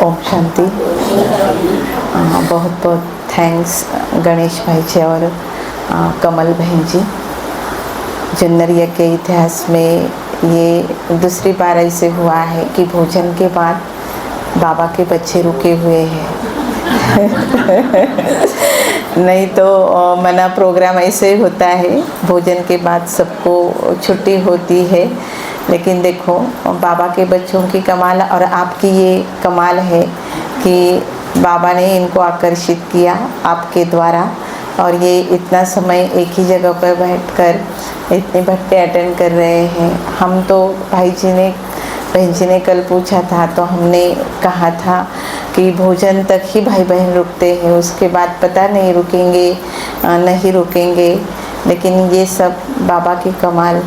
ओम शांति। बहुत बहुत थैंक्स गणेश भाई जी और कमल बहन जी। जनवरी के इतिहास में ये दूसरी बार ऐसे हुआ है कि भोजन के बाद बाबा के बच्चे रुके हुए हैं। नहीं तो मना प्रोग्राम ऐसे होता है, भोजन के बाद सबको छुट्टी होती है। लेकिन देखो बाबा के बच्चों की कमाल और आपकी ये कमाल है कि बाबा ने इनको आकर्षित किया आपके द्वारा, और ये इतना समय एक ही जगह पर बैठकर इतने भक्ति अटेंड कर रहे हैं। हम तो बहन जी ने कल पूछा था तो हमने कहा था कि भोजन तक ही भाई बहन रुकते हैं, उसके बाद पता नहीं रुकेंगे नहीं रुकेंगे। लेकिन ये सब बाबा की कमाल।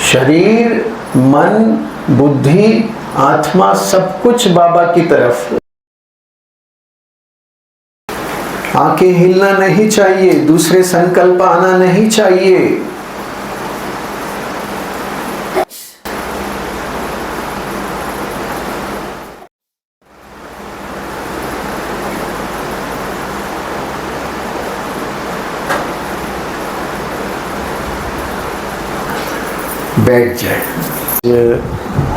शरीर, मन, बुद्धि, आत्मा सब कुछ बाबा की तरफ। आंखें हिलना नहीं चाहिए, दूसरे संकल्प आना नहीं चाहिए। बैठ जाए।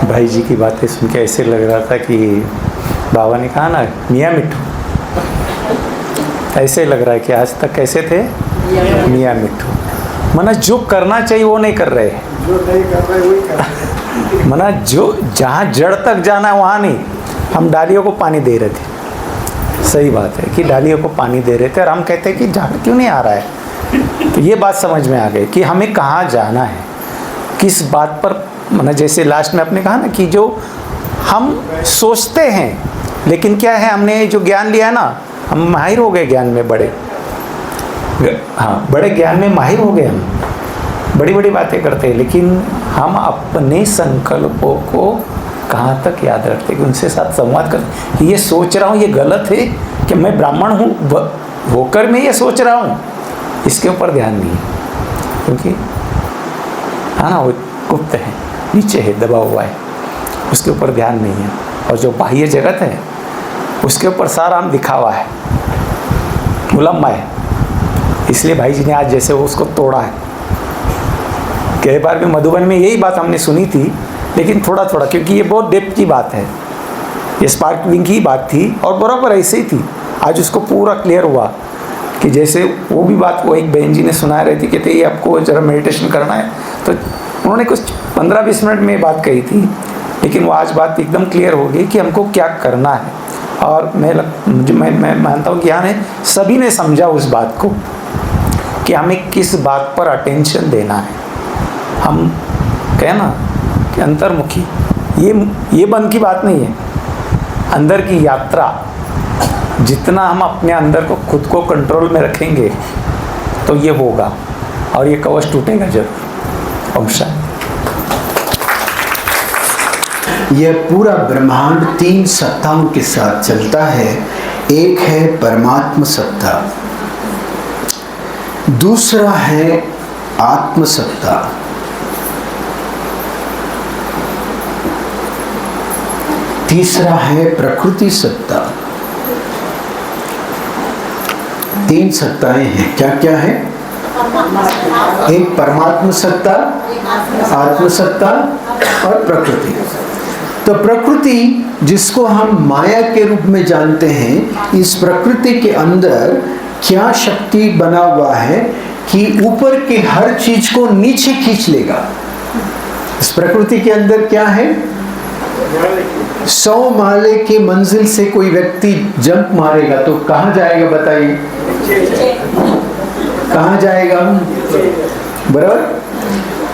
भाई जी की बातें सुन के ऐसे लग रहा था कि बाबा ने कहा ना मियाँ मिट्ठू, ऐसे लग रहा है कि आज तक कैसे थे मियाँ मिट्ठू। मना जो करना चाहिए वो नहीं कर रहे, जो नहीं कर रहे वही कर रहे। मना जो जहाँ जड़ तक जाना है वहाँ नहीं, हम डालियों को पानी दे रहे थे। सही बात है कि डालियों को पानी दे रहे थे और हम कहते हैं कि झाड़ क्यों नहीं आ रहा है। तो ये बात समझ में आ गई कि हमें कहाँ जाना है, किस बात पर। माना जैसे लास्ट में आपने कहा ना कि जो हम सोचते हैं, लेकिन क्या है हमने जो ज्ञान लिया ना, हम माहिर हो गए ज्ञान में, बड़े ज्ञान में माहिर हो गए हम, बड़ी बड़ी बातें करते हैं, लेकिन हम अपने संकल्पों को कहाँ तक याद रखते हैं कि उनसे साथ संवाद करते। ये सोच रहा हूँ ये गलत है कि मैं ब्राह्मण हूँ होकर मैं ये सोच रहा हूँ, इसके ऊपर ध्यान नहीं है, क्योंकि हाँ ना वो गुप्त है, नीचे है, दबा हुआ है, उसके ऊपर ध्यान नहीं है। और जो बाह्य जगत है उसके ऊपर सारा हम दिखावा है, मुलम्मा है। इसलिए भाई जी ने आज जैसे वो उसको तोड़ा है। कई बार भी मधुबन में यही बात हमने सुनी थी, लेकिन थोड़ा थोड़ा, क्योंकि ये बहुत डेप्थ की बात है, ये स्पार्कलिंग की बात थी और बराबर ऐसे ही थी। आज उसको पूरा क्लियर हुआ कि जैसे वो भी बात वो एक बहन जी ने सुना रही थी, कहते ये आपको जरा मेडिटेशन करना है, तो उन्होंने कुछ 15-20 मिनट में बात कही थी, लेकिन वो आज बात एकदम क्लियर हो गई कि हमको क्या करना है। और मैं मानता हूँ कि यहाँ ने सभी ने समझा उस बात को कि हमें किस बात पर अटेंशन देना है। हम कहें ना कि अंतर्मुखी, ये मन की बात नहीं है, अंदर की यात्रा। जितना हम अपने अंदर को खुद को कंट्रोल में रखेंगे तो ये होगा और ये कवच टूटेगा जरूर। ओम शांति। यह पूरा ब्रह्मांड 3 सत्ताओं के साथ चलता है। एक है परमात्म सत्ता, दूसरा है आत्म सत्ता, तीसरा है प्रकृति सत्ता। 3 सत्ताएं हैं। क्या क्या है? एक परमात्म सत्ता, आत्म सत्ता और प्रकृति। तो प्रकृति जिसको हम माया के रूप में जानते हैं, इस प्रकृति के अंदर क्या शक्ति बना हुआ है कि ऊपर की हर चीज को नीचे खींच लेगा। इस प्रकृति के अंदर क्या है? 100 माले की मंजिल से कोई व्यक्ति जंप मारेगा तो कहाँ जाएगा बताइए? कहाँ जाएगा? बराबर।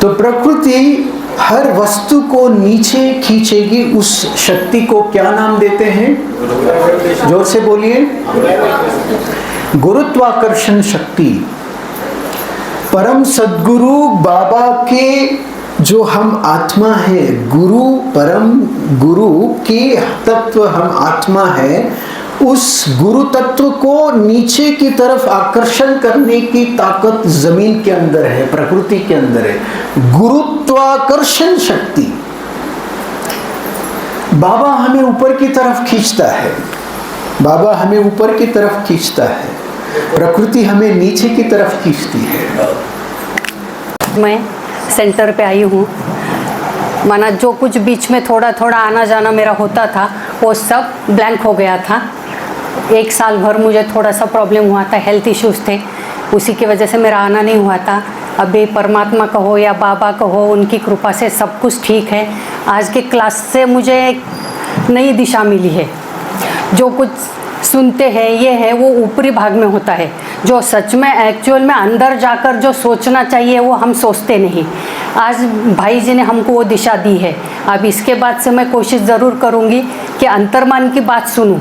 तो प्रकृति हर वस्तु को नीचे खींचेगी। उस शक्ति को क्या नाम देते हैं? जोर से बोलिए। गुरुत्वाकर्षण शक्ति। परम सद्गुरु बाबा के जो हम आत्मा है, गुरु परम गुरु के तत्व हम आत्मा है, उस गुरु तत्व को नीचे की तरफ आकर्षण करने की ताकत जमीन के अंदर है, प्रकृति के अंदर है। गुरुत्वाकर्षण शक्ति। बाबा हमें ऊपर की तरफ खींचता है, बाबा हमें ऊपर की तरफ खींचता है, प्रकृति हमें नीचे की तरफ खींचती है। मैं सेंटर पे आई हूँ। माना जो कुछ बीच में थोड़ा थोड़ा आना जाना मेरा होता था वो सब ब्लैंक हो गया था। 1 साल भर मुझे थोड़ा सा प्रॉब्लम हुआ था, हेल्थ इश्यूज़ थे, उसी की वजह से मेरा आना नहीं हुआ था। अभी परमात्मा कहो या बाबा कहो, उनकी कृपा से सब कुछ ठीक है। आज के क्लास से मुझे एक नई दिशा मिली है। जो कुछ सुनते हैं ये है वो ऊपरी भाग में होता है, जो सच में एक्चुअल में अंदर जाकर जो सोचना चाहिए वो हम सोचते नहीं। आज भाई जी ने हमको वो दिशा दी है। अब इसके बाद से मैं कोशिश ज़रूर करूँगी कि अंतर्मन की बात सुनूं,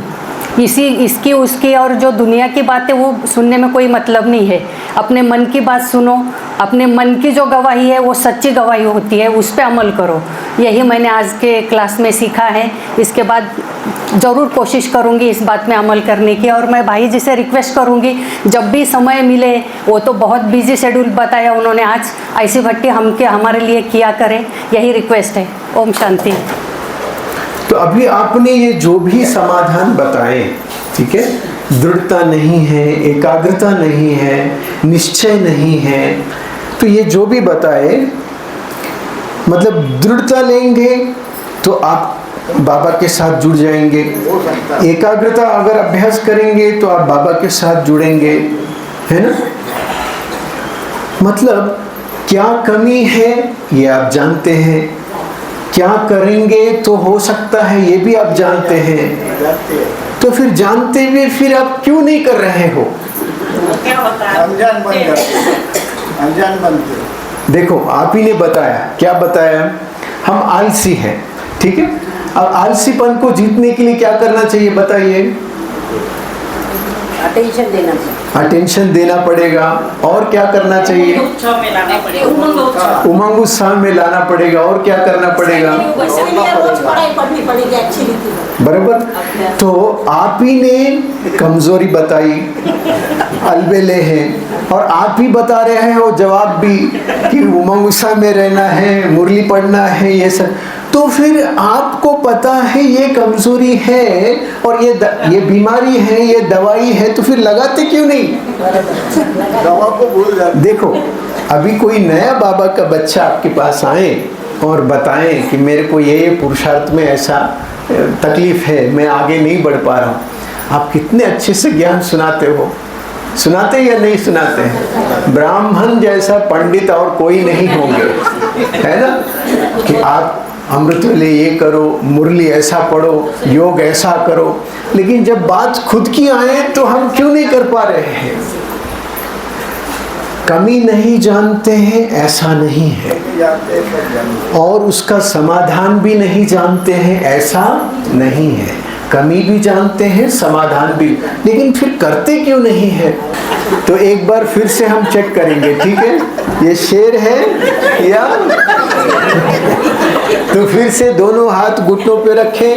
इसकी उसकी और जो दुनिया की बातें वो सुनने में कोई मतलब नहीं है। अपने मन की बात सुनो, अपने मन की जो गवाही है वो सच्ची गवाही होती है, उस पर अमल करो। यही मैंने आज के क्लास में सीखा है। इसके बाद ज़रूर कोशिश करूँगी इस बात में अमल करने की, और मैं भाई जी से रिक्वेस्ट करूँगी जब भी समय मिले, वो तो बहुत बिजी शेड्यूल बताया उन्होंने आज, ऐसी भट्टी हमारे लिए किया करें, यही रिक्वेस्ट है। ओम शांति। तो अभी आपने ये जो भी समाधान बताए, ठीक है, दृढ़ता नहीं है, एकाग्रता नहीं है, निश्चय नहीं है, तो ये जो भी बताए, मतलब दृढ़ता लेंगे तो आप बाबा के साथ जुड़ जाएंगे, एकाग्रता अगर अभ्यास करेंगे तो आप बाबा के साथ जुड़ेंगे, है ना। मतलब क्या कमी है ये आप जानते हैं, क्या करेंगे तो हो सकता है ये भी आप जानते हैं, तो फिर जानते हुए फिर आप क्यों नहीं कर रहे हो? अनजान बनते। देखो आप ही ने बताया, क्या बताया, हम आलसी हैं, ठीक है। अब आलसीपन को जीतने के लिए क्या करना चाहिए बताइए? अटेंशन देना चाहिए, अटेंशन देना पड़ेगा, और क्या करना चाहिए? उत्साह में लाना पड़ेगा, उमंग उत्साह में लाना पड़ेगा, और क्या करना पड़ेगा? रोज पढ़ाई पढ़नी पड़ेगी अच्छी रीति से। बराबर। तो आप ही ने कमजोरी बताई, अलबेले हैं, और आप ही बता रहे हैं वो जवाब भी कि उमंग उत्साह में रहना है, मुरली पढ़ना है, ये सब। तो फिर आपको पता है ये कमजोरी है और ये बीमारी है, ये दवाई है, तो फिर लगाते क्यों नहीं? दवा को भूल जाते। देखो अभी कोई नया बाबा का बच्चा आपके पास आए और बताएं कि मेरे को ये पुरुषार्थ में ऐसा तकलीफ है, मैं आगे नहीं बढ़ पा रहा हूँ, आप कितने अच्छे से ज्ञान सुनाते हो, सुनाते या नहीं सुनाते हैं? ब्राह्मण जैसा पंडित और कोई नहीं होंगे, है ना, कि आप अमृत वेले ये करो, मुरली ऐसा पढ़ो, योग ऐसा करो, लेकिन जब बात खुद की आए तो हम क्यों नहीं कर पा रहे हैं? कमी नहीं जानते हैं ऐसा नहीं है, और उसका समाधान भी नहीं जानते हैं ऐसा नहीं है। कमी भी जानते हैं, समाधान भी, लेकिन फिर करते क्यों नहीं है? तो एक बार फिर से हम चेक करेंगे, ठीक है, ये शेर है या तो फिर से दोनों हाथ घुटनों पे रखें,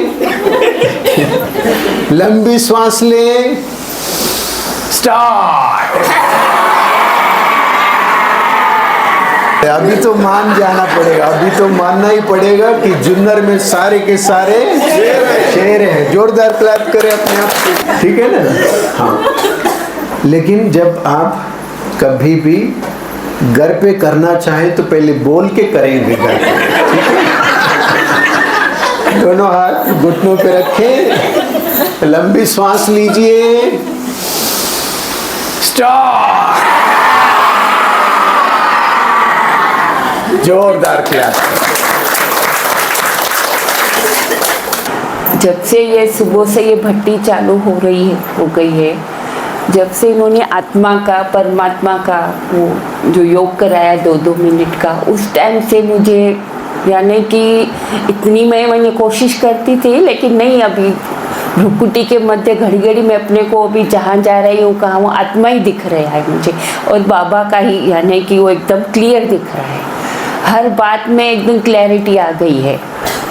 लंबी सांस लें, स्टार्ट। अभी तो मान जाना पड़ेगा, अभी तो मानना ही पड़ेगा कि जुन्नर में सारे के सारे शेर हैं। जोरदार क्लैप करें अपने आप को, ठीक है ना। हाँ, लेकिन जब आप कभी भी घर पे करना चाहे तो पहले बोल के करेंगे घर पे, ठीक है। दोनों हाथ घुटनों पे रखें, लंबी सांस लीजिए, स्टार्ट। जोरदार क्लैप। जब से ये सुबह से ये भट्टी चालू हो गई है, जब से इन्होंने आत्मा का, परमात्मा का वो जो योग कराया 2-2 मिनट का, उस टाइम से मुझे, यानी कि इतनी मैंने कोशिश करती थी, लेकिन नहीं, अभी भ्रुकुटी के मध्य घड़ी घड़ी में अपने को अभी जहाँ जा रही हूँ, कहाँ वो आत्मा ही दिख रहा है मुझे, और बाबा का ही, यानी कि वो एकदम क्लियर दिख रहा है। हर बात में एकदम क्लैरिटी आ गई है।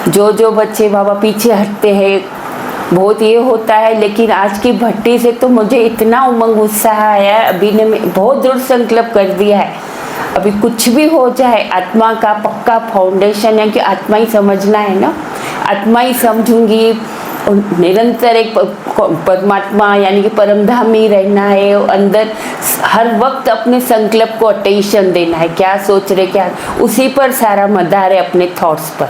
जो बच्चे बाबा पीछे हटते हैं, बहुत ये होता है, लेकिन आज की भट्टी से तो मुझे इतना उमंग उत्साह आया है। अभी ने बहुत दृढ़ संकल्प कर दिया है, अभी कुछ भी हो जाए, आत्मा का पक्का फाउंडेशन है कि आत्मा ही समझना है ना, आत्मा ही समझूंगी, निरंतर एक परमात्मा यानी कि परमधाम ही रहना है। अंदर हर वक्त अपने संकल्प को अटेंशन देना है, क्या सोच रहे, क्या, उसी पर सारा मदार है, अपने थॉट्स पर।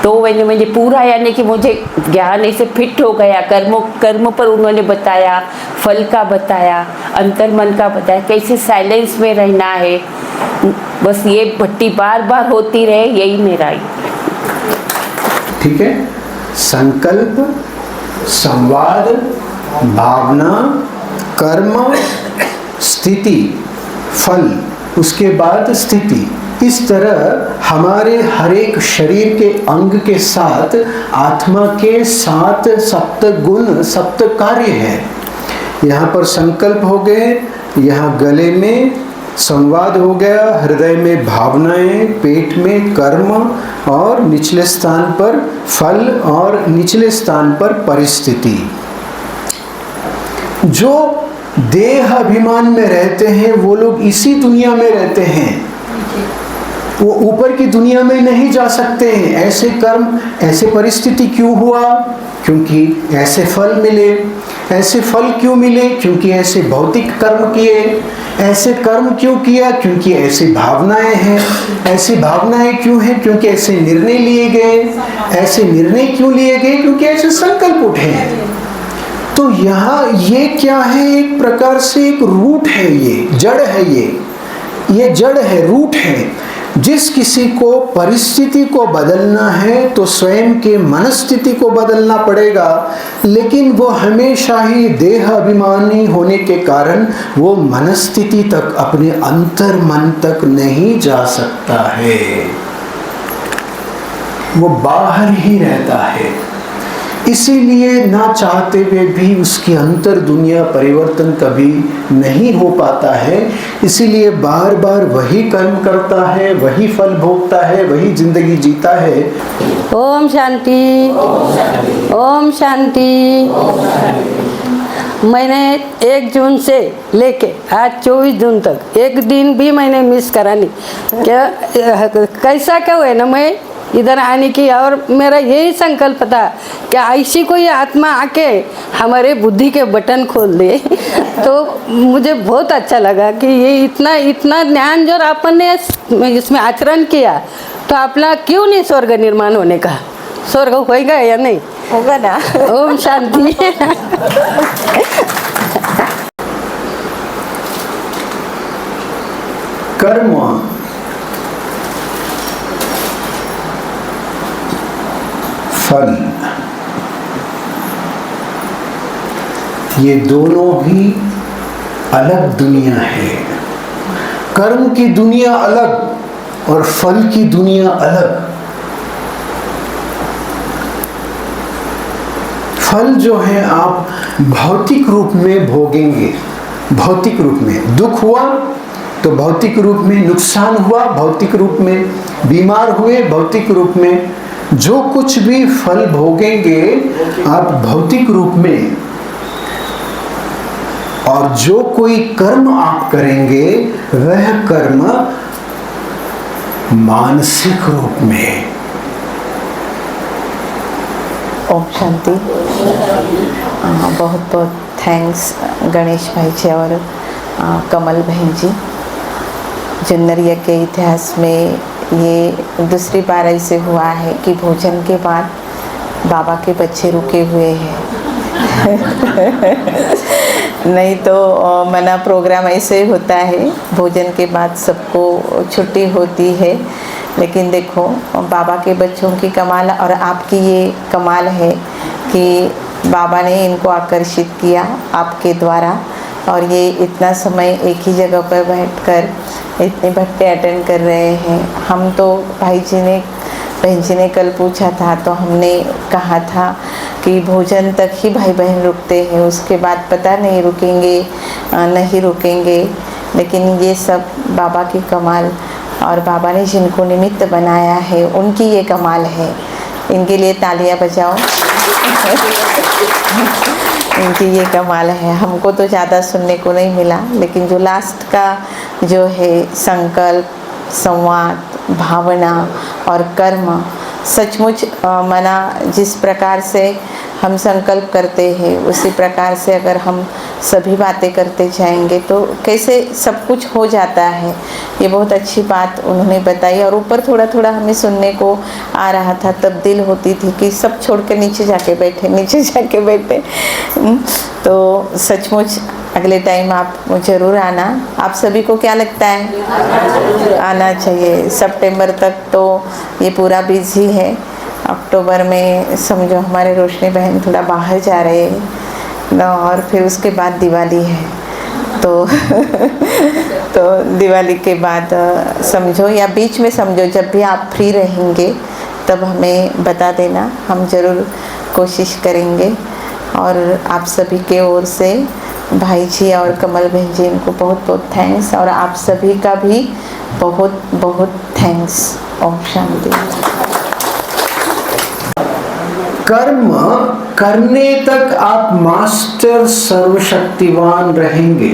तो मुझे पूरा, यानी कि मुझे ज्ञान ऐसे फिट हो गया। कर्म पर उन्होंने बताया, फल का बताया, अंतर मन का बताया, कैसे साइलेंस में रहना है। बस ये भट्टी बार बार होती रहे, यही मेरा ही। ठीक है, संकल्प, संवाद, भावना, कर्म, स्थिति, फल, उसके बाद स्थिति, इस तरह हमारे हर एक शरीर के अंग के साथ आत्मा के 7 सप्त गुण सप्त कार्य हैं। यहाँ पर संकल्प हो गए, यहाँ गले में संवाद हो गया, हृदय में भावनाएं, पेट में कर्म और निचले स्थान पर फल और निचले स्थान पर परिस्थिति। जो देह अभिमान में रहते हैं वो लोग इसी दुनिया में रहते हैं, वो ऊपर की दुनिया में नहीं जा सकते हैं। ऐसे कर्म, ऐसे परिस्थिति क्यों हुआ? क्योंकि ऐसे फल मिले। ऐसे फल क्यों मिले? क्योंकि ऐसे भौतिक कर्म किए। ऐसे कर्म क्यों किया? क्योंकि ऐसी भावनाएं हैं। ऐसी भावनाएं क्यों हैं? क्योंकि ऐसे निर्णय लिए गए। ऐसे निर्णय क्यों लिए गए? क्योंकि ऐसे संकल्प उठे हैं। तो यहाँ ये क्या है? एक प्रकार से एक रूट है, ये जड़ है, ये जड़ है, रूट है। जिस किसी को परिस्थिति को बदलना है तो स्वयं के मनस्थिति को बदलना पड़ेगा, लेकिन वो हमेशा ही देह अभिमानी होने के कारण वो मनस्थिति तक, अपने अंतर मन तक नहीं जा सकता है, वो बाहर ही रहता है। इसीलिए ना चाहते हुए भी उसकी अंतर दुनिया परिवर्तन कभी नहीं हो पाता है। इसीलिए बार बार वही कर्म करता है, वही फल भोगता है, वही जिंदगी जीता है। ओम शांति, ओम शांति। मैंने 1 जून से लेके आज 24 जून तक एक दिन भी मैंने मिस करा नहीं। क्या कैसा क्या हुआ ना, मैं इधर आने की और मेरा यही संकल्प था कि ऐसी कोई आत्मा आके हमारे बुद्धि के बटन खोल दे। तो मुझे बहुत अच्छा लगा कि ये इतना ज्ञान जो अपन ने इसमें आचरण किया, तो अपना क्यों नहीं स्वर्ग निर्माण होने का? स्वर्ग होएगा या नहीं होगा ना? ओम शांति। कर्म फल, ये दोनों ही अलग दुनिया है। कर्म की दुनिया अलग और फल की दुनिया अलग। फल जो है आप भौतिक रूप में भोगेंगे। भौतिक रूप में दुख हुआ तो भौतिक रूप में नुकसान हुआ, भौतिक रूप में बीमार हुए, भौतिक रूप में जो कुछ भी फल भोगेंगे आप भौतिक रूप में। और जो कोई कर्म आप करेंगे वह कर्म मानसिक रूप में। ओम शांति। बहुत बहुत थैंक्स गणेश भाई जी और कमल बहन जी। जुन्नरिया के इतिहास में ये दूसरी बार ऐसे हुआ है कि भोजन के बाद बाबा के बच्चे रुके हुए हैं। नहीं तो मना प्रोग्राम ऐसे होता है, भोजन के बाद सबको छुट्टी होती है। लेकिन देखो बाबा के बच्चों की कमाल और आपकी ये कमाल है कि बाबा ने इनको आकर्षित किया आपके द्वारा, और ये इतना समय एक ही जगह पर बैठकर इतने भक्ति अटेंड कर रहे हैं। हम तो भाई जी ने, बहन जी ने कल पूछा था तो हमने कहा था कि भोजन तक ही भाई बहन रुकते हैं, उसके बाद पता नहीं रुकेंगे नहीं रुकेंगे। लेकिन ये सब बाबा की कमाल, और बाबा ने जिनको निमित्त बनाया है उनकी ये कमाल है। इनके लिए तालियां बजाओ। इनकी ये कमाल है। हमको तो ज़्यादा सुनने को नहीं मिला, लेकिन जो लास्ट का जो है संकल्प, संवाद, भावना और कर्म, सचमुच मना जिस प्रकार से हम संकल्प करते हैं उसी प्रकार से अगर हम सभी बातें करते जाएंगे तो कैसे सब कुछ हो जाता है। ये बहुत अच्छी बात उन्होंने बताई। और ऊपर थोड़ा थोड़ा हमें सुनने को आ रहा था, तब्दील होती थी कि सब छोड़ के नीचे जाके बैठे, नीचे जाके बैठे। तो सचमुच अगले टाइम आप ज़रूर आना। आप सभी को क्या लगता है? आना चाहिए। सितंबर तक तो ये पूरा बिजी है। अक्टूबर में समझो हमारे रोशनी बहन थोड़ा बाहर जा रहे हैं और फिर उसके बाद दिवाली है। तो तो दिवाली के बाद समझो या बीच में समझो, जब भी आप फ्री रहेंगे तब हमें बता देना, हम ज़रूर कोशिश करेंगे। और आप सभी के ओर से भाई जी और कमल बहन जी, इनको बहुत बहुत थैंक्स, और आप सभी का भी बहुत बहुत थैंक्स। ओम शांति। कर्म करने तक आप मास्टर सर्वशक्तिवान रहेंगे।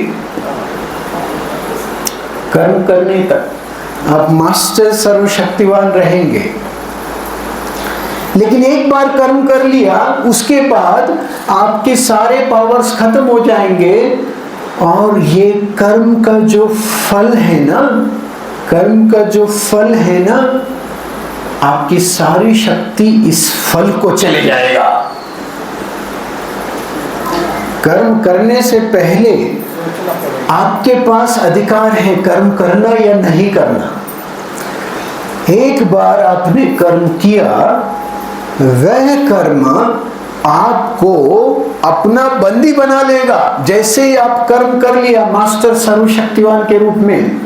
कर्म करने तक आप मास्टर सर्वशक्तिवान रहेंगे, लेकिन एक बार कर्म कर लिया उसके बाद आपके सारे पावर्स खत्म हो जाएंगे, और ये कर्म का जो फल है ना, कर्म का जो फल है ना, आपकी सारी शक्ति इस फल को चले जाएगा। कर्म करने से पहले आपके पास अधिकार है कर्म करना या नहीं करना। एक बार आपने कर्म किया, वह कर्म आपको अपना बंदी बना लेगा। जैसे ही आप कर्म कर लिया मास्टर सर्वशक्तिवान के रूप में,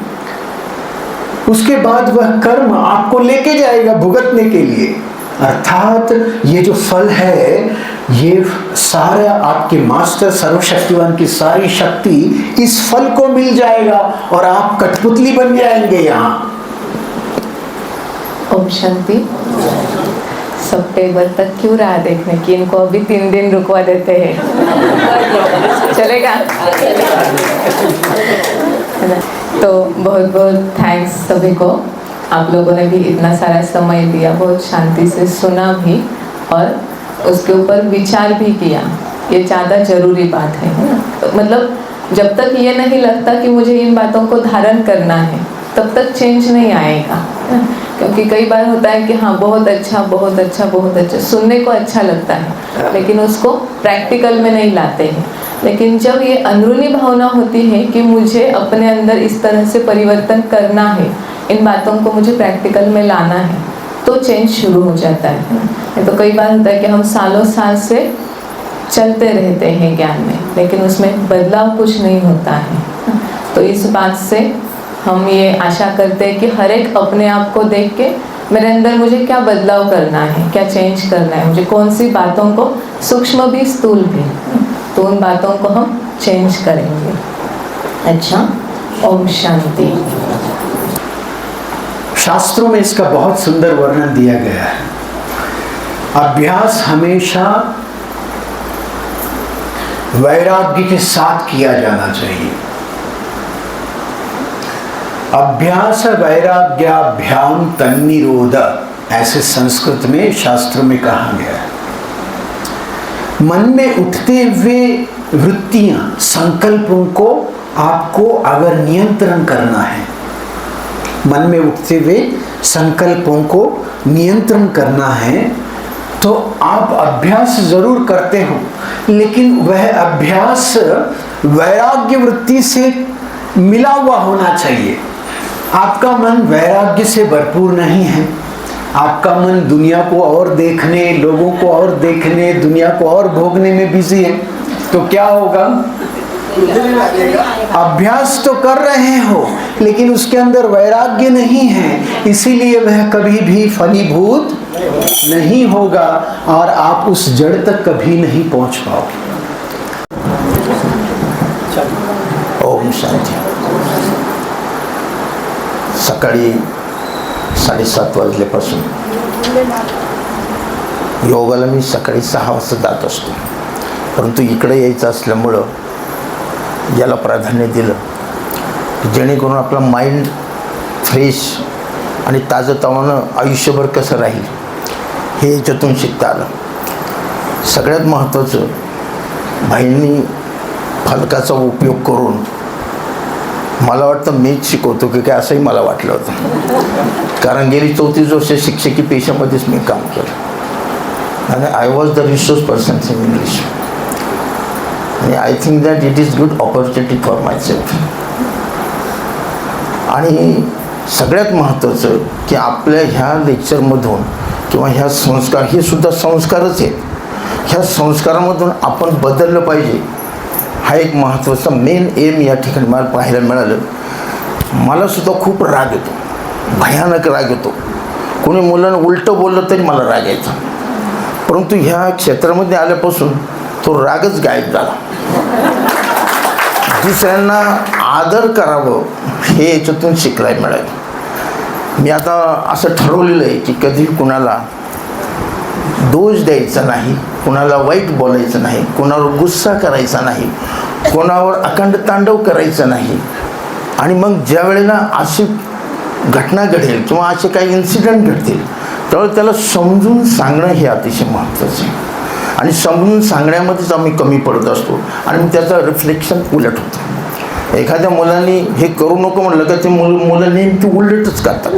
उसके बाद वह कर्म आपको लेके जाएगा भुगतने के लिए। अर्थात ये जो फल है, ये सारा आपके मास्टर सर्वशक्तिवान की सारी शक्ति इस फल को मिल जाएगा, और आप कठपुतली बन जाएंगे यहाँ। ओम शांति। सब टेबल तक क्यों रहा देखने की, इनको अभी 3 दिन रुकवा देते हैं। चलेगा? तो बहुत बहुत थैंक्स सभी को, आप लोगों ने भी इतना सारा समय दिया, बहुत शांति से सुना भी और उसके ऊपर विचार भी किया। ये ज़्यादा ज़रूरी बात है ना? मतलब जब तक ये नहीं लगता कि मुझे इन बातों को धारण करना है, तब तक चेंज नहीं आएगा। क्योंकि कई बार होता है कि हाँ बहुत अच्छा बहुत अच्छा बहुत अच्छा, सुनने को अच्छा लगता है, लेकिन उसको प्रैक्टिकल में नहीं लाते हैं। लेकिन जब ये अंदरूनी भावना होती है कि मुझे अपने अंदर इस तरह से परिवर्तन करना है, इन बातों को मुझे प्रैक्टिकल में लाना है, तो चेंज शुरू हो जाता है। तो कई बार होता है कि हम सालों साल से चलते रहते हैं ज्ञान में, लेकिन उसमें बदलाव कुछ नहीं होता है। तो इस बात से हम ये आशा करते हैं कि हर एक अपने आप को देख के मेरे अंदर मुझे क्या बदलाव करना है, क्या चेंज करना है, मुझे कौन सी बातों को, सूक्ष्म भी स्थूल भी, तो उन बातों को हम चेंज करेंगे। अच्छा, ओम शांति। शास्त्रों में इसका बहुत सुंदर वर्णन दिया गया है। अभ्यास हमेशा वैराग्य के साथ किया जाना चाहिए। अभ्यास वैराग्याभ्याम तन्निरोध, ऐसे संस्कृत में शास्त्र में कहा गया है। मन में उठते हुए वृत्तियां, संकल्पों को आपको अगर नियंत्रण करना है, मन में उठते हुए संकल्पों को नियंत्रण करना है, तो आप अभ्यास जरूर करते हो, लेकिन वह अभ्यास वैराग्य वृत्ति से मिला हुआ होना चाहिए। आपका मन वैराग्य से भरपूर नहीं है, आपका मन दुनिया को और देखने, लोगों को और देखने, दुनिया को और भोगने में बिजी है, तो क्या होगा? अभ्यास तो कर रहे हो, लेकिन उसके अंदर वैराग्य नहीं है, इसीलिए वह कभी भी फलीभूत नहीं होगा और आप उस जड़ तक कभी नहीं पहुंच पाओगे। ओम शांती। सकाळी 7:30 वाजल्यापासून योगाला मी सकाळी 6 वाजता जात असतो, परंतु इकडे यायचं असल्यामुळं याला प्राधान्य दिलं जेणेकरून आपला माइंड फ्रेश आणि ताजंतवानं आयुष्यभर कसं राहील हे याच्यातून शिकता आलं। सगळ्यात महत्त्वाचं, भाईंनी फलकाचा उपयोग करून, मला वाटतं मीच शिकवतो की काय असंही मला वाटलं होतं, कारण गेली 34 वर्ष शिक्षकी पेशामध्येच मी काम केलं आणि I was the resource person in English, आणि I think that it is good opportunity for myself. आणि सगळ्यात महत्त्वाचं की आपल्या ह्या लेक्चरमधून किंवा ह्या संस्कार, हे सुद्धा संस्कारच आहेत, ह्या संस्कारामधून आपण बदललं पाहिजे, हा एक महत्त्वाचा मेन एम या ठिकाणी मला पाहायला मिळालं। मला सुद्धा खूप राग येतो, भयानक राग येतो. कोणी मुलांना उलटं बोललं तरी मला राग यायचा. परंतु ह्या क्षेत्रामध्ये आल्यापासून तो रागच गायब झाला. दुसऱ्यांना आदर करावं हे याच्यातून शिकायला मिळालं. मी आता असं ठरवलेलं आहे की कधी कुणाला दोष द्यायचा नाही, कुणाला वाईट बोलायचं नाही, कुणावर गुस्सा करायचा नाही, कोणावर अखंड तांडव करायचं नाही. आणि मग ज्या वेळेला अशी घटना घडेल किंवा असे काही इन्सिडेंट घडतील त्यावेळेला त्याला समजून सांगणं हे अतिशय महत्त्वाचं आहे. आणि समजून सांगण्यामध्येच आम्ही कमी पडत असतो आणि मग त्याचं रिफ्लेक्शन उलट होतं. एखाद्या मुलांनी हे करू नको म्हटलं का ते मुलं नेमकी उलटच करतात.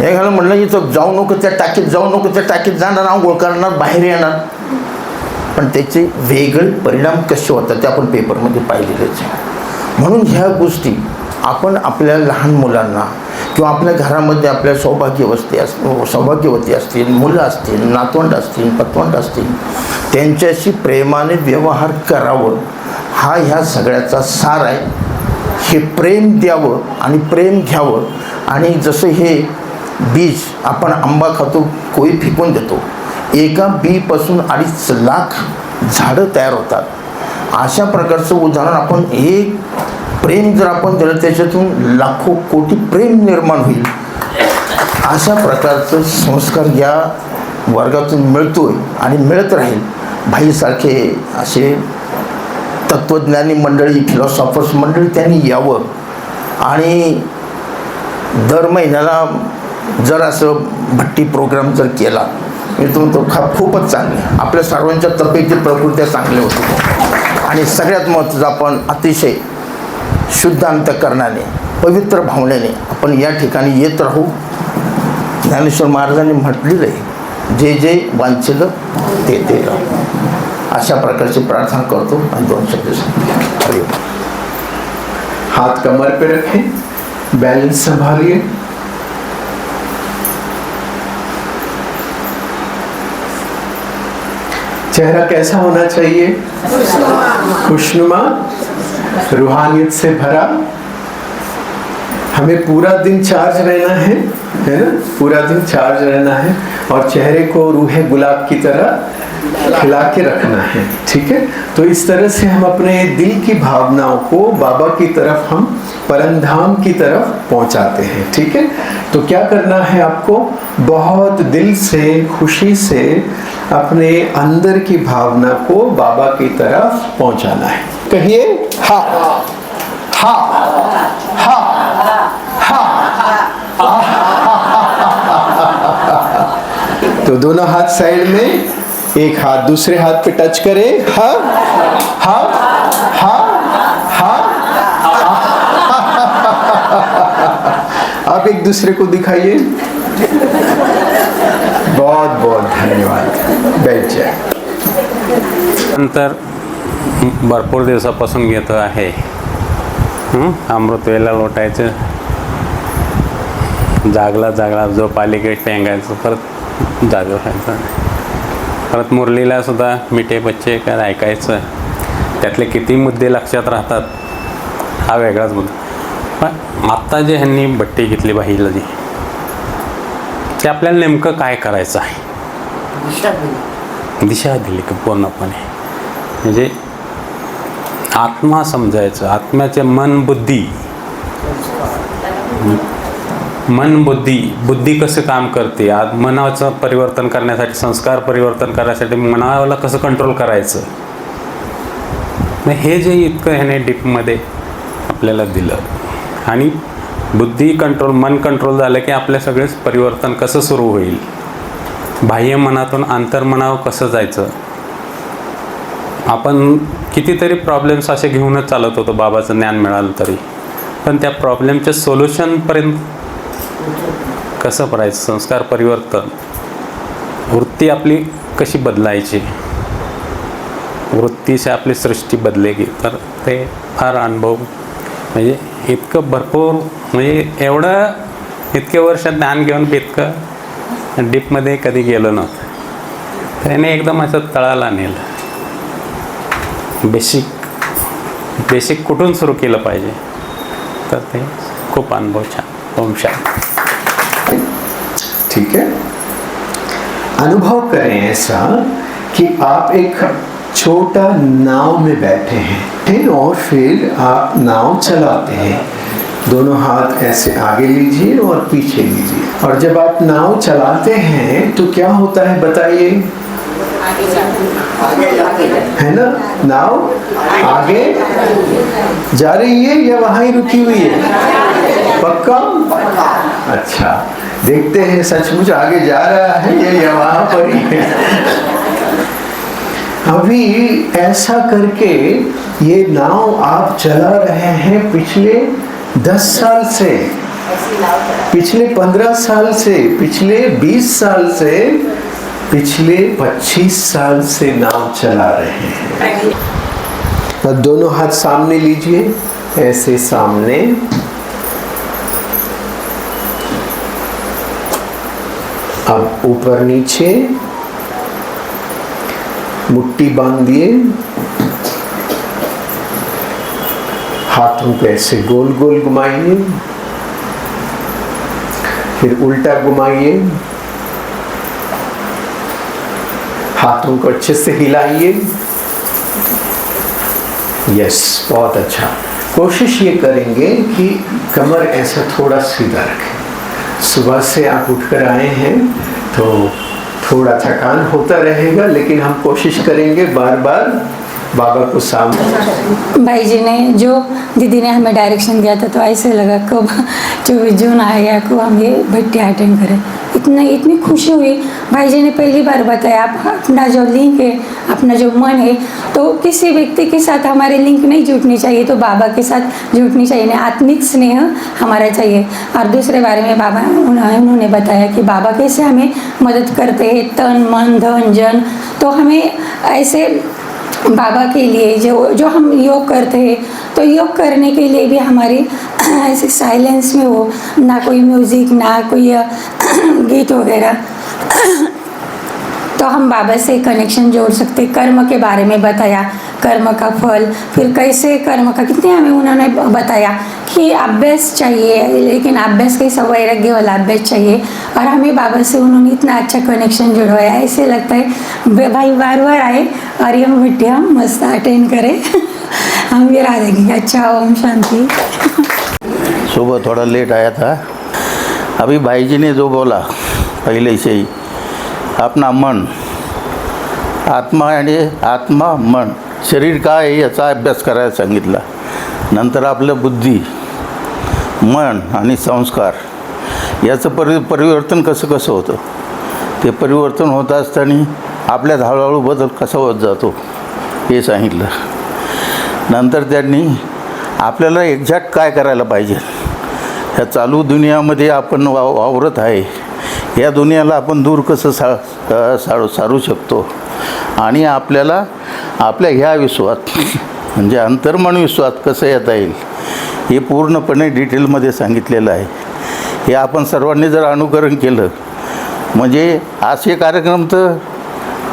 एखादं म्हटलं इथं जाऊ नको त्या टाकीत जाऊ नको त्या टाकीत जाणार, आंघोळ करणार, बाहेर येणार. पण त्याचे वेगळे परिणाम कसे होतात ते आपण पेपरमध्ये पाहिलेलेच आहे. म्हणून ह्या गोष्टी आपण आपल्या लहान मुलांना किंवा आपल्या घरामध्ये आपल्या सौभाग्यवती असतील, मुलं असतील, नातवंड असतील, पतवंड असतील, त्यांच्याशी प्रेमाने व्यवहार करावं हा ह्या सगळ्याचा सार आहे. हे प्रेम द्यावं आणि प्रेम घ्यावं. आणि जसं हे बीज आपण आंबा खातो, कोळी फेकून देतो, एका बीपासून 2.5 लाख झाडं तयार होतात. अशा प्रकारचं उदाहरण आपण एक प्रेम जर आपण दिलं त्याच्यातून लाखो कोटी प्रेम निर्माण होईल. अशा प्रकारचं संस्कार या वर्गातून मिळतोय आणि मिळत राहील. भाईसारखे असे तत्त्वज्ञानी मंडळी, फिलॉसॉफर्स मंडळी त्यांनी यावं. आणि दर महिन्याला जर असं भट्टी प्रोग्राम जर केला मी तो खूपच चांगले, आपल्या सर्वांच्या तब्येती प्रकृत्या चांगल्या होतील. आणि सगळ्यात महत्त्वाचं आपण अतिशय शुद्ध अंतःकरणाने, पवित्र भावनेने आपण या ठिकाणी येत राहू. ज्ञानेश्वर महाराजांनी म्हटलेलं आहे, जे जे वांछिलं ते ते राहू. अशा प्रकारची प्रार्थना करतो आणि 2 शब्द सांगतो. हाथ कमर पे रखें, बैलेंस संभालिए. चेहरा कैसा होना चाहिए? खुशनुमा, रूहानियत से भरा. हमें पूरा दिन चार्ज रहना है ना, पूरा दिन चार्ज रहना है. और चेहरे को रूहे गुलाब की तरह खिला के रखना है. ठीक है, तो इस तरह से हम अपने दिल की भावनाओं को बाबा की तरफ, हम परमधाम की तरफ पहुंचाते हैं. ठीक है, तो क्या करना है आपको? बहुत दिल से, खुशी से अपने अंदर की भावना को बाबा की तरफ पहुंचाना है. कहिए हा हा हा हा. तो दोनों हाथ साइड में, एक हाथ दूसरे हाथ पे टच करें. हा हा हा हा. आप एक दूसरे को दिखाइए. बहुत बहुत धन्यवाद. बैठ जाए. नंतर भरपूर दिवसापासून घेतो आहे. अमृतवेला लोटायचं, जागला झोप आली की टेंगायचं, परत जागं व्हायचं. परत मुरलीला सुद्धा मिठे बच्चे काय ऐकायचं. त्यातले किती मुद्दे लक्षात राहतात हा वेगळाच मुद्दा. पण आत्ता जे ह्यांनी भट्टी घेतली बाईला जी, ते आपल्याला नेमकं काय करायचं आहे दिशा दिली की पूर्णपणे. म्हणजे आत्मा समजायचं, आत्म्याचे मन बुद्धी कसं काम करते, मनाचं परिवर्तन करण्यासाठी, संस्कार परिवर्तन करण्यासाठी मनाला कसं कंट्रोल करायचं. हे जे इतकं ह्याने डीपमध्ये आपल्याला दिलं. आणि बुद्धी कंट्रोल, मन कंट्रोल झालं की आपल्या सगळेच परिवर्तन कसं सुरू होईल, बाह्य मनातून अंतर्मनावर कसं जायचं. आपण कितीतरी प्रॉब्लेम्स असे घेऊनच चालत होतो बाबाचं ज्ञान मिळालं तरी, पण त्या प्रॉब्लेमच्या सोल्युशनपर्यंत कसं करायचं, संस्कार परिवर्तन, वृत्ती आपली कशी बदलायची, वृत्तीशी आपली सृष्टी बदलेगी. तर ते फार अनुभव, म्हणजे इतकं भरपूर, म्हणजे एवढं इतके वर्ष ज्ञान घेऊन इतकं डीपमध्ये कधी गेलो नव्हतं. त्याने एकदम असं तळाला नेलं. बेसिक कुठून सुरू केलं पाहिजे तर ते खूप अनुभव छान. ओम शांती. ठीक है, अनुभव करें ऐसा कि आप एक छोटा नाव में बैठे हैं और फिर आप नाव चलाते हैं. दोनों हाथ ऐसे आगे लीजिए और पीछे लीजिए. और जब आप नाव चलाते हैं तो क्या होता है बताइए? है ना, नाव आगे जा रही है या वहां ही रुकी हुई है? पक्का? अच्छा, देखते हैं सचमुच आगे जा रहा है या वहां पर ही है. अभी ऐसा करके ये नाव आप चला रहे हैं पिछले 10 साल से, पिछले 15 साल से, पिछले 20 साल से, पिछले 25 साल से नाव चला रहे हैं. और दोनों हाथ सामने लीजिए, ऐसे सामने. अब ऊपर नीचे मुट्ठी बांधिए, हाथों को ऐसे गोल गोल घुमाइए, फिर उल्टा घुमाइए, हाथों को अच्छे से हिलाइए. यस, बहुत अच्छा. कोशिश ये करेंगे कि कमर ऐसा थोड़ा सीधा रखें. सुबह से आप उठकर आए हैं तो थोड़ा थकान होता रहेगा, लेकिन हम कोशिश करेंगे बार बार बाबा को सामने. भाई जी ने जो दीदी ने हमें डायरेक्शन दिया था तो ऐसे लगा कब 24 जून आ गया को हम ये भट्टी अटेंड करें. इतनी खुशी हुई. भाई जी ने पहली बार बताया आप अपना जो लिंक है, अपना जो मन है, तो किसी व्यक्ति के साथ हमारे लिंक नहीं जुटनी चाहिए, तो बाबा के साथ जुटनी चाहिए. आत्मिक स्नेह हमारा चाहिए. और दूसरे बारे में बाबा उन्होंने बताया कि बाबा कैसे हमें मदद करते हैं, तन मन धन जन. तो हमें ऐसे बाबा के लिए जो हम योग करते हैं, तो योग करने के लिए भी हमारी ऐसे साइलेंस में हो, ना कोई म्यूज़िक ना कोई गीत वगैरह, तो हम बाबा से कनेक्शन जोड़ सकते. कर्म के बारे में बताया, कर्म का फल, फिर कैसे कर्म का कितने हमें उन्होंने बताया कि अभ्यास चाहिए, लेकिन अभ्यास कैसा वैराग्य वाला अभ्यास चाहिए. और हमें बाबा से उन्होंने इतना अच्छा कनेक्शन जुड़वाया. ऐसे लगता है भाई बार बार आए और ये भट्टी हम मस्त अटेंड करें. हम भी राह देंगे. अच्छा, ओम शांति. सुबह थोड़ा लेट आया था. अभी भाई जी ने जो बोला पहले से ही, अपना मन, आत्मा आणि आत्मा मन, शरीर काय आहे याचा अभ्यास करायला सांगितला. नंतर आपलं बुद्धी, मन आणि संस्कार याचं परिवर्तन कसं होतं, ते परिवर्तन होत असताना आपल्यात हळूहळू बदल कसा होत जातो हे सांगितलं. नंतर त्यांनी आपल्याला एक्झॅक्ट काय करायला पाहिजे, ह्या चालू दुनियामध्ये आपण वावरत आहे, या दुनियाला आपण दूर कसं सारू शकतो, आणि आपल्याला आपल्या ह्या विश्वात म्हणजे अंतर्मन विश्वात कसं येता येईल हे पूर्णपणे डिटेलमध्ये सांगितलेलं आहे. हे आपण सर्वांनी जर अनुकरण केलं म्हणजे असे कार्यक्रम तर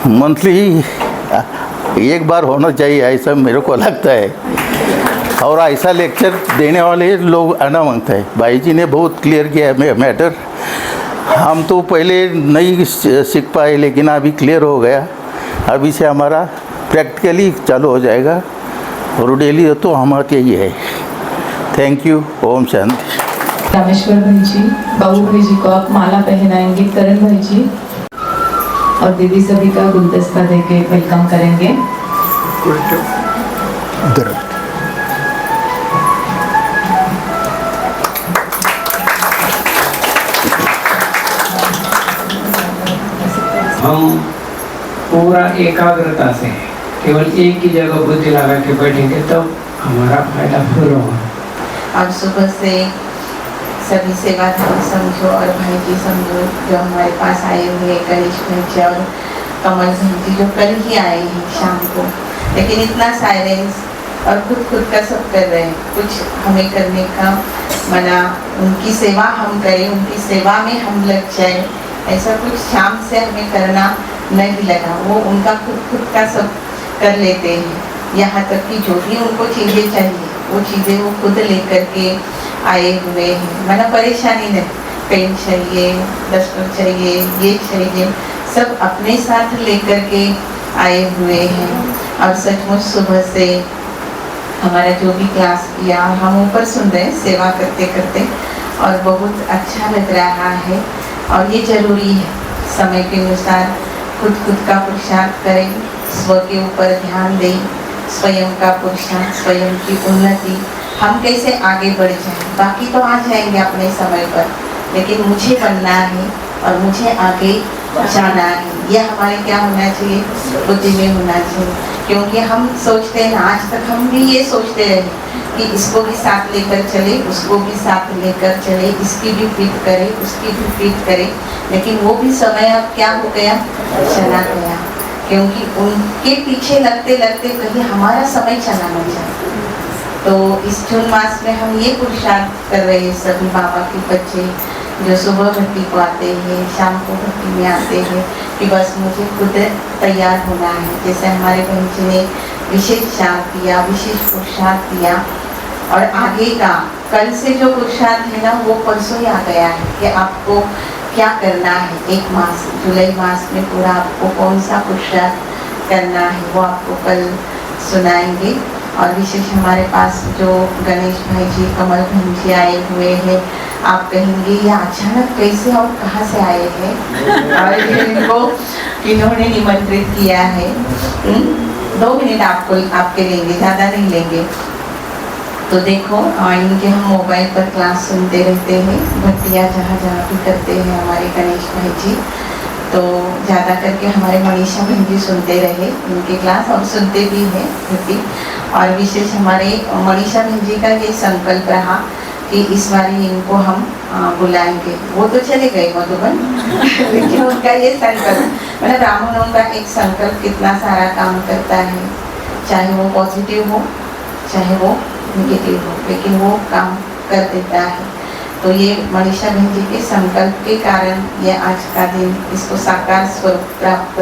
मंथली एक बार होना चाहिए, ऐसा मेरे को लगता है. और ऐसा लेक्चर देने वाले लोग आना मांगता है. भाई जी ने बहुत क्लियर किया है मैटर. हम तो पहले नहीं सीख पाए, लेकिन अभी क्लियर हो गया. अभी से हमारा प्रैक्टिकली चालू हो जाएगा और डेली तो हमारा यही है. Thank you. ओम शांति. रामेश्वर भाई जी, बाबू भाई जी को आप माला पहनाएंगे. करण भाई जी और दीदी सभी का गुलदस्ता देके वेलकम करेंगे. हम पूरा एकाग्रता से केवल एक ही जगह बुद्धि लगा के बैठेंगे तब हमारा फायदा पूरा होगा. आज सुबह से सभी सेवाधारी समझो और भाई जी समझो जो हमारे पास आए हुए हैं, कनिष्ठ भाई और कमल जी जो कल ही आए हैं शाम को, लेकिन इतना साइलेंस और खुद का सब कर रहे हैं. कुछ हमें करने का मना, उनकी सेवा हम करें, उनकी सेवा में हम लग जाए, ऐसा कुछ शाम से हमें करना नहीं लगा. वो उनका खुद का सब कर लेते हैं, यहाँ तक कि जो भी उनको चीज़ें चाहिए वो चीज़ें वो खुद लेकर के आए हुए हैं। मैंने परेशानी नहीं, पेन चाहिए, डस्टर चाहिए, ये चाहिए, सब अपने साथ लेकर के आए हुए हैं। और सचमुच सुबह से हमारा जो भी क्लास किया हम ऊपर सुन रहे हैं सेवा करते करते, और बहुत अच्छा लग रहा है। और ये ज़रूरी है, समय के अनुसार खुद का पुरुषार्थ करें, स्व के ऊपर ध्यान दें, स्वयं का पुरुषार्थ, स्वयं की उन्नति, हम कैसे आगे बढ़ जाएं। बाकी तो आ जाएंगे अपने समय पर, लेकिन मुझे बनना है और मुझे आगे जाना है। यह हमारे क्या होना चाहिए, बुद्धि में होना चाहिए। क्योंकि हम सोचते हैं, आज तक हम भी ये सोचते रहे कि इसको भी साथ लेकर चले, उसको भी साथ लेकर चले, इसकी भी फिट करे, उसकी भी फिट करे, लेकिन वो भी समय अब क्या हो गया, चला गया। क्योंकि उनके पीछे लगते लगते कहीं हमारा समय चला न जाए। तो इस जून मास में हम ये पुरुषार्थ कर रहे हैं, सभी बाबा के बच्चे जो सुबह भट्टी को आते हैं, शाम को भट्टी में आते हैं, कि बस मुझे खुद तैयार होना है। जैसे हमारे बहन जी ने विशेष शांत दिया, विशेष पुरुषार्थ दिया, और आगे का कल से जो पुरुषार्थ है ना, वो परसों ही आ गया है कि आपको क्या करना है। एक मास जुलाई मास में पूरा आपको कौन सा पुरुषार्थ करना है वो आपको कल सुनाएंगे। और विशेष हमारे पास जो गणेश भाई जी, कमल बहन जी आए हुए हैं, आप कहेंगे ये अचानक कैसे और कहाँ से आए हैं, और इनको इन्होंने निमंत्रित किया है। 2 मिनट आपके लेंगे, ज़्यादा नहीं लेंगे। तो देखो, इनके हम मोबाइल पर क्लास सुनते रहते हैं, भट्टियाँ जहाँ भी करते हैं हमारे गणेश भाई जी, तो ज़्यादा करके हमारे मनीषा बहन जी सुनते रहे इनकी क्लास, और सुनते भी हैं भट्टी। और विशेष हमारे मनीषा बहन जी का ये संकल्प रहा कि इस बार इनको हम बुलाएंगे। वो तो चले गए मधुबन लेकिन उनका ये संकल्प, मतलब ब्राह्मणों का एक संकल्प कितना सारा काम करता है, चाहे वो पॉजिटिव हो चाहे वो नेगेटिव हो, लेकिन वो काम कर देता है। तो ये मनीषा बहन जी के संकल्प के कारण ये आज का दिन इसको साकार स्वरूप प्राप्त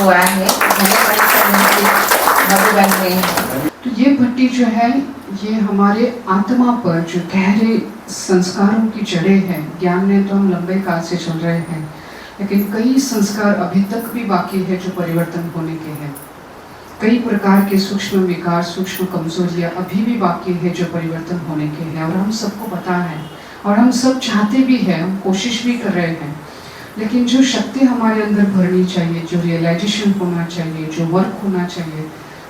हुआ है। मधुबन में तो ये भट्टी जो है ये हमारे आत्मा पर जो गहरे संस्कारों की जड़ें हैं। ज्ञान में तो हम लंबे काल से चल रहे हैं, लेकिन कई संस्कार अभी तक भी बाकी है जो परिवर्तन होने के हैं। कई प्रकार के सूक्ष्म विकार, सूक्ष्म कमजोरियां अभी भी बाकी है जो परिवर्तन होने के हैं, और हम सबको पता है और हम सब चाहते भी हैं, हम कोशिश भी कर रहे हैं। लेकिन जो शक्ति हमारे अंदर भरनी चाहिए, जो रियलाइजेशन होना चाहिए, जो वर्क होना चाहिए,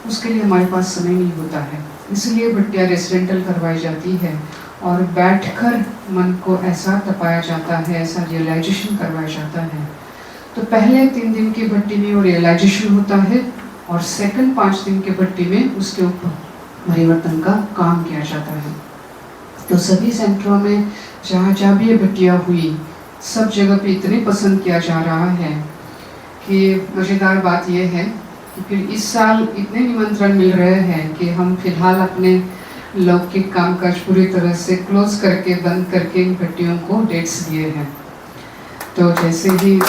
उसके लिए हमारे पास समय नहीं होता है। इसलिए भट्टियाँ रेसिडेंटल करवाई जाती है और बैठकर मन को ऐसा तपाया जाता है, ऐसा रियलाइजेशन करवाया जाता है। तो पहले 3 दिन की भट्टी में वो रियलाइजेशन होता है, और सेकंड 5 दिन के भट्टी में उसके ऊपर परिवर्तन का काम किया जाता है। तो सभी सेंटरों में जहाँ भी ये भट्टियाँ हुई, सब जगह पे इतने पसंद किया जा रहा है कि मज़ेदार बात यह है कि फिर इस साल इतने निमंत्रण मिल रहे हैं कि हम फिलहाल अपने लौकिक कामकाज पूरी तरह से क्लोज करके, बंद करके इन भट्टियों को डेट्स दिए हैं। तो जैसे ही